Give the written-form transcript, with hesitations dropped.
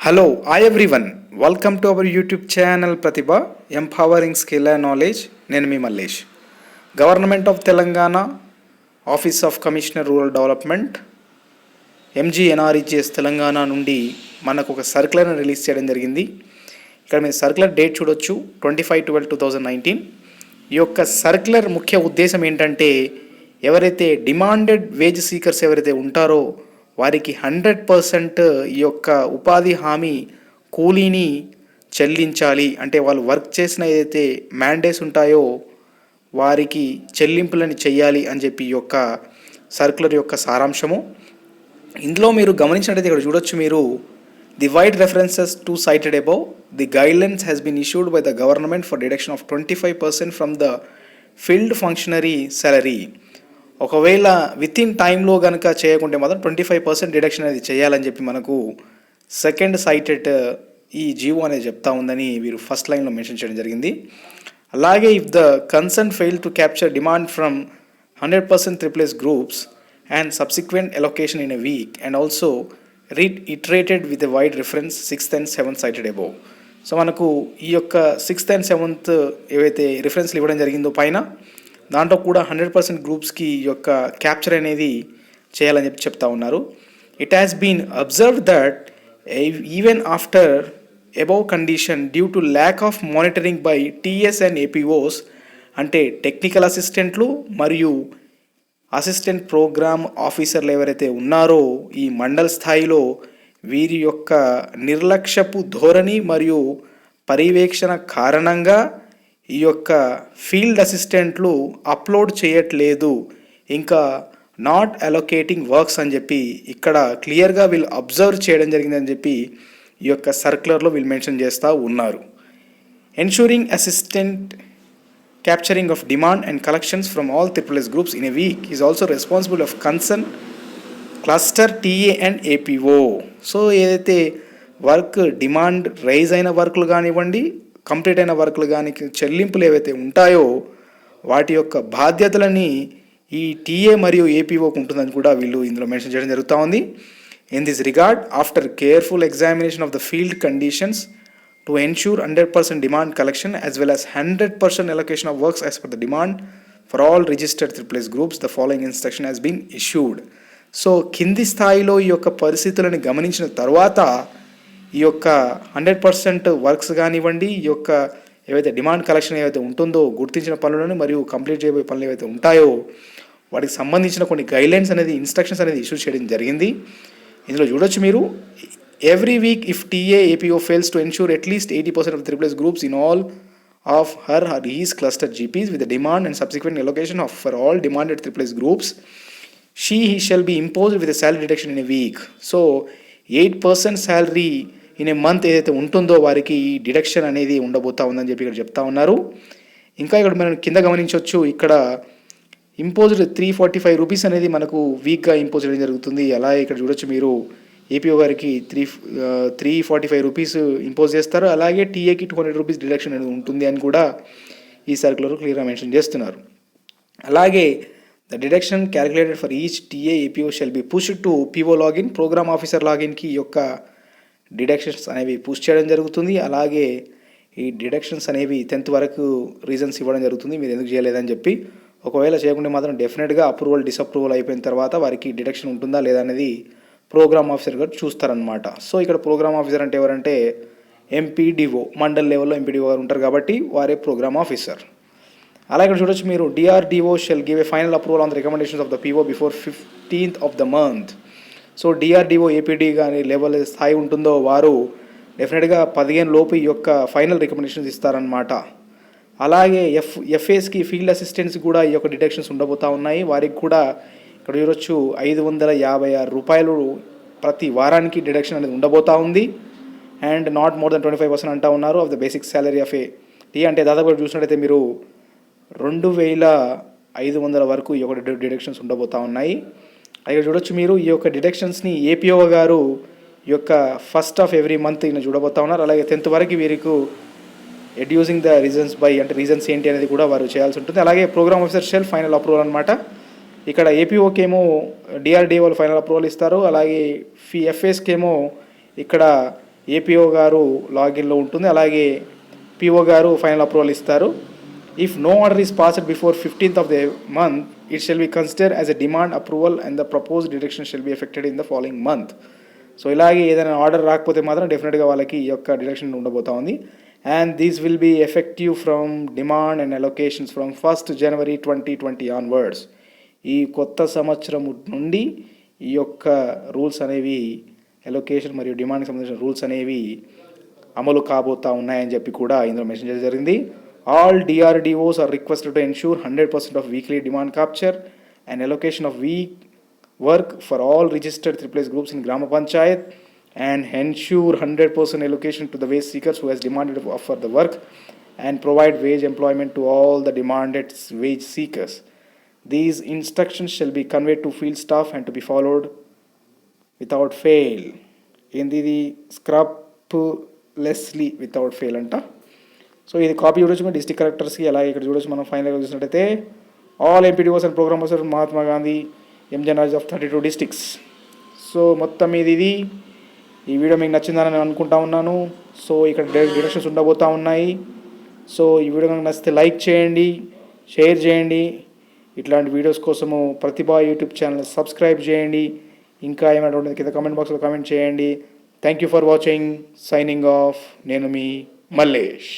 Hello, hi everyone. Welcome to our YouTube channel Pratibha, Empowering Skill and Knowledge. నేను మీ Mallesh. Government of Telangana office of commissioner rural development MGNREGS Telangana నుండి మనకు ఒక సర్క్యులర్ని release చేయడం జరిగింది. ఇక్కడ మీరు సర్క్యులర్ డేట్ చూడొచ్చు 25/12/2019. ఈ యొక్క సర్క్యులర్ ముఖ్య ఉద్దేశం ఏంటంటే ఎవరైతే డిమాండెడ్ వేజ్ సీకర్స్ ఎవరైతే ఉంటారో వారికి 100% ఈ యొక్క ఉపాధి హామీ కూలీని చెల్లించాలి. అంటే వాళ్ళు వర్క్ చేసిన ఏదైతే మ్యాండేట్స్ ఉంటాయో వారికి చెల్లింపులని చెయ్యాలి అని చెప్పి ఈ యొక్క సర్క్యులర్ యొక్క సారాంశము. ఇందులో మీరు గమనించినట్టయితే ఇక్కడ చూడొచ్చు మీరు the vide references to cited above the guidelines has been issued by the government for deduction of 25% from the field functionary salary. ఒకవేళ విత్ ఇన్ టైంలో కనుక చేయకుంటే మాత్రం 25% డిడక్షన్ అనేది చేయాలని చెప్పి మనకు సెకండ్ సైటెడ్ ఈ జీవో అనేది చెప్తా ఉందని వీరు ఫస్ట్ లైన్లో మెన్షన్ చేయడం జరిగింది. అలాగే if the concern fail to capture demand from 100% triple S groups and subsequent allocation in a week and also reiterated with a vide reference 6th and 7th cited above. So మనకు ఈ యొక్క 6th and 7th ఏవైతే రిఫరెన్స్లు ఇవ్వడం జరిగిందో పైన దాంట్లో కూడా 100% గ్రూప్స్కి ఈ యొక్క క్యాప్చర్ అనేది చేయాలని చెప్పి చెప్తా ఉన్నారు. It has been observe that even after above condition due to lack of monitoring by TAs and APOs అంటే టెక్నికల్ అసిస్టెంట్లు మరియు అసిస్టెంట్ ప్రోగ్రామ్ ఆఫీసర్లు ఎవరైతే ఉన్నారో ఈ మండల్ స్థాయిలో వీరి యొక్క నిర్లక్ష్యపు ధోరణి మరియు పర్యవేక్షణ కారణంగా ఈ యొక్క ఫీల్డ్ అసిస్టెంట్లు అప్లోడ్ చేయట్లేదు, ఇంకా నాట్ అలొకేటింగ్ వర్క్స్ అని చెప్పి ఇక్కడ క్లియర్గా వీళ్ళు అబ్జర్వ్ చేయడం జరిగిందని చెప్పి ఈ యొక్క సర్క్యులర్లో వీళ్ళు మెన్షన్ చేస్తూ ఉన్నారు. Ensuring assistant capturing of demand and collections from all triple S groups in a week is also responsible of concern cluster TA and APO. So ఏదైతే వర్క్ డిమాండ్ రైజ్ అయిన వర్క్లు కానివ్వండి, కంప్లీట్ అయిన వర్క్లు కానీ చెల్లింపులు ఏవైతే ఉంటాయో వాటి యొక్క బాధ్యతలని ఈ టీఏ మరియు ఏపీఓకి ఉంటుందని కూడా వీళ్ళు ఇందులో మెన్షన్ చేయడం జరుగుతూ ఉంది. In this regard after careful examination of the field conditions to ensure 100% demand collection as well as 100% allocation of works as per the demand for all registered AAA groups, the following instruction has been issued. So కింది స్థాయిలో ఈ యొక్క పరిస్థితులను గమనించిన తర్వాత ఈ యొక్క 100% works కానివ్వండి, ఈ యొక్క ఏవైతే డిమాండ్ కలెక్షన్ ఏవైతే ఉంటుందో గుర్తించిన పనులను మరియు కంప్లీట్ చేయబోయే పనులు ఏవైతే ఉంటాయో వాటికి సంబంధించిన కొన్ని గైడ్లైన్స్ అనేది ఇన్స్ట్రక్షన్స్ అనేది ఇష్యూ చేయడం జరిగింది. ఇందులో చూడొచ్చు మీరు every week if TA APO fails to ensure at least 80% of triple S groups in all of her his cluster GPs with demand and subsequent allocation of for all demanded triple S groups he shall be imposed with a salary deduction in a week. So 8% salary in a month ఏదైతే ఉంటుందో వారికి ఈ deduction అనేది ఉండబోతా ఉందని చెప్పి ఇక్కడ చెప్తా ఉన్నారు. ఇంకా ఇక్కడ మనం కింద గమనించవచ్చు, ఇక్కడ ఇంపోజ్డ్ 345 రూపీస్ అనేది మనకు వీక్గా ఇంపోజ్ చేయడం జరుగుతుంది. అలాగే ఇక్కడ చూడొచ్చు మీరు ఏపీఓ గారికి 345 రూపీస్ ఇంపోజ్ చేస్తారు. అలాగే టీఏకి 200 రూపీస్ డిడక్షన్ అనేది ఉంటుంది అని కూడా ఈ సర్క్యులర్ క్లియర్గా మెన్షన్ చేస్తున్నారు. అలాగే the deduction calculated for each TA APO shall be pushed to PO login, programme officer లాగిన్కి ఈ యొక్క డిడక్షన్స్ అనేవి పుష్ చేయడం జరుగుతుంది. అలాగే ఈ డిడక్షన్స్ అనేవి 10th వరకు రీజన్స్ ఇవ్వడం జరుగుతుంది మీరు ఎందుకు చేయలేదని చెప్పి. ఒకవేళ చేయకుండా మాత్రం డెఫినెట్గా అప్రూవల్ డిసప్రూవల్ అయిపోయిన తర్వాత వారికి డిడక్షన్ ఉంటుందా లేదా అనేది ప్రోగ్రామ్ ఆఫీసర్ గారు చూస్తారనమాట. సో ఇక్కడ ప్రోగ్రామ్ ఆఫీసర్ అంటే ఎవరంటే ఎంపీడీఓ, మండల్ లెవెల్లో ఎంపీడీఓ గారు ఉంటారు కాబట్టి వారే ప్రోగ్రామ్ ఆఫీసర్. అలాగే ఇక్కడ చూడొచ్చు మీరు DRDO shall give a final approval on the recommendations of the PO before 15th of the month. So DRDO APD కానీ లెవెల్ స్థాయి ఉంటుందో వారు డెఫినెట్గా 15 లోపు ఈ యొక్క ఫైనల్ రికమెండేషన్స్ ఇస్తారనమాట. అలాగే ఎఫ్ఏస్కి ఫీల్డ్ అసిస్టెంట్స్ కూడా ఈ యొక్క డిడక్షన్స్ ఉండబోతూ ఉన్నాయి. వారికి కూడా ఇక్కడ చూడొచ్చు 556 రూపాయలు ప్రతి వారానికి డిడక్షన్ అనేది ఉండబోతూ ఉంది. అండ్ నాట్ మోర్ దెన్ 25% అంటూ ఉన్నారు of the basic salary of a T. అంటే దాదాపు చూసినట్టయితే మీరు 2500 వరకు ఈ యొక్క డిడక్షన్స్ ఉండబోతూ ఉన్నాయి. ఇక్కడ చూడొచ్చు మీరు ఈ యొక్క డిడక్షన్స్ని ఏపీఓ గారు ఈ యొక్క 1st of every month ఈయన చూడబోతూ ఉన్నారు. అలాగే 10th వరకు వీరికి ఎడ్యూసింగ్ ద రీజన్స్ బై అంటే రీజన్స్ ఏంటి అనేది కూడా వారు చేయాల్సి ఉంటుంది. అలాగే programme officer shall final approval అనమాట. ఇక్కడ ఏపీఓకి ఏమో డిఆర్డీఓ వాళ్ళు ఫైనల్ అప్రూవల్ ఇస్తారు. అలాగే ఎఫ్ఎస్కి ఏమో ఇక్కడ ఏపీఓ గారు లాగిన్లో ఉంటుంది. అలాగే పిఓ గారు ఫైనల్ అప్రూవల్ ఇస్తారు. If no order is passed before 15th of the month, it shall be considered as a demand approval and the proposed direction shall be effected in the following month. So ఇలాగే ఏదైనా order రాకపోతే మాత్రం డెఫినెట్గా వాళ్ళకి ఈ యొక్క deduction ఉండబోతా ఉంది. And these will be effective from demand and allocations from 1st January 2020 onwards. ఈ కొత్త సంవత్సరం నుండి ఈ యొక్క రూల్స్ అనేవి అలొకేషన్ మరియు డిమాండ్కి సంబంధించిన రూల్స్ అనేవి అమలు కాబోతా ఉన్నాయని చెప్పి కూడా ఇందులో మెన్షన్ చేయడం జరిగింది. All DRDOs are requested to ensure 100% of weekly demand capture and allocation of week work for all registered AAA groups in Grama Panchayat and ensure 100% allocation to the wage seekers who has demanded for the work and provide wage employment to all the demanded wage seekers. These instructions shall be conveyed to field staff and to be followed without fail. ఇది స్క్రప్లెస్లీ without fail అంట. So ఇది copy చూడొచ్చు మన district కలెక్టర్స్కి. అలాగే ఇక్కడ చూడొచ్చు మనం ఫైనల్గా చూసినట్టయితే all MPDOs and programme officer Mahatma Gandhi NREGA of 32 districts. So మొత్తం ఇది ఈ వీడియో మీకు నచ్చిందని నేను అనుకుంటా ఉన్నాను. సో ఇక్కడ డిడక్షన్స్ ఉండబోతూ ఉన్నాయి. సో ఈ వీడియో కనుక నచ్చితే లైక్ చేయండి, షేర్ చేయండి. ఇట్లాంటి వీడియోస్ కోసము ప్రతిభా యూట్యూబ్ ఛానల్ సబ్స్క్రైబ్ చేయండి. ఇంకా ఏమైనా ఉంటుంది కింద కామెంట్ బాక్స్లో కామెంట్ చేయండి. Thank you for watching. Signing off. నేను మీ మల్లేష్.